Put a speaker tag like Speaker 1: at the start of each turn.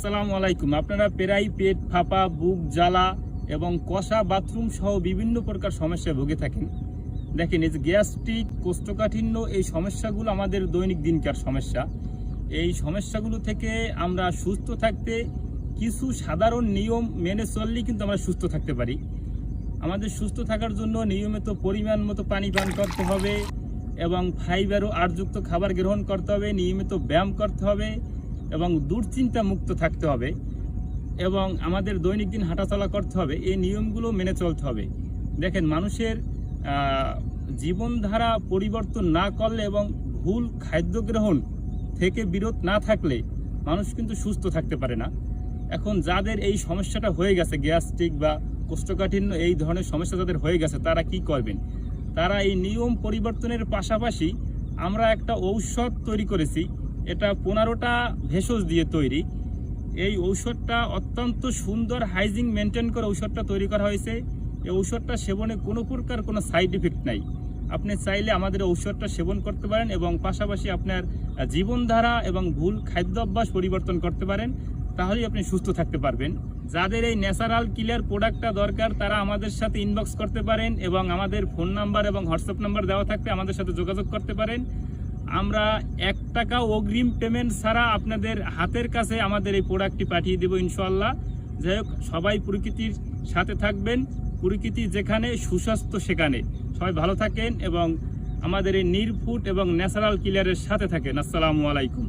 Speaker 1: আসসালামু আলাইকুম। আপনারা প্রায় পেট ফাঁপা, বুক জ্বালা এবং কষা বাথরুম সহ বিভিন্ন প্রকার সমস্যায় ভুগে থাকেন। দেখেন, এই যে গ্যাস্ট্রিক, কোষ্ঠকাঠিন্য, এই সমস্যাগুলো আমাদের দৈনিক দিনকার সমস্যা। এই সমস্যাগুলো থেকে আমরা সুস্থ থাকতে কিছু সাধারণ নিয়ম মেনে চললেই কিন্তু আমরা সুস্থ থাকতে পারি। আমাদের সুস্থ থাকার জন্য নিয়মিত পরিমাণ মতো পানি পান করতে হবে এবং ফাইবার ও আঁশযুক্ত খাবার গ্রহণ করতে হবে, নিয়মিত ব্যায়াম করতে হবে এবং দুশ্চিন্তা মুক্ত থাকতে হবে এবং আমাদের দৈনিক দিন হাঁটাচলা করতে হবে। এই নিয়মগুলো মেনে চলতে হবে। দেখেন, মানুষের জীবনধারা পরিবর্তন না করলে এবং ভুল খাদ্য গ্রহণ থেকে বিরত না থাকলে মানুষ কিন্তু সুস্থ থাকতে পারে না। এখন যাদের এই সমস্যাটা হয়ে গেছে, গ্যাস্ট্রিক বা কোষ্ঠকাঠিন্য, এই ধরনের সমস্যা যাদের হয়ে গেছে, তারা কি করবেন? তারা এই নিয়ম পরিবর্তনের পাশাপাশি আমরা একটা ঔষধ তৈরি করেছি। এটা 15টা ভেষজ দিয়ে তৈরি। এই ঔষধটা অত্যন্ত সুন্দর হাইজিন মেনটেন করে ঔষধটা তৈরি করা হয়েছে। এই ঔষধটা সেবনে কোনো প্রকার কোনো সাইড এফেক্ট নাই। আপনি চাইলে আমাদের ঔষধটা সেবন করতে পারেন এবং পাশাপাশি আপনার জীবনধারা এবং ভুল খাদ্য অভ্যাস পরিবর্তন করতে পারেন, তাহলেই আপনি সুস্থ থাকতে পারবেন। যাদের এই ন্যাচারাল কিলার প্রোডাক্টটা দরকার, তারা আমাদের সাথে ইনবক্স করতে পারেন এবং আমাদের ফোন নাম্বার এবং হোয়াটসঅ্যাপ নাম্বার দেওয়া থাকতে আমাদের সাথে যোগাযোগ করতে পারেন। আমরা 1 টাকা অগ্রিম পেমেন্ট ছাড়া আপনাদের হাতের কাছে আমাদের এই প্রোডাক্টটি পাঠিয়ে দেব ইনশাআল্লাহ। যাই হোক, সবাই প্রকৃতির সাথে থাকবেন। প্রকৃতি যেখানে, সুস্বাস্থ্য সেখানে। সবাই ভালো থাকেন এবং আমাদের এই নিরফুট এবং ন্যাচারাল কিলারের সাথে থাকেন। আসসালামু আলাইকুম।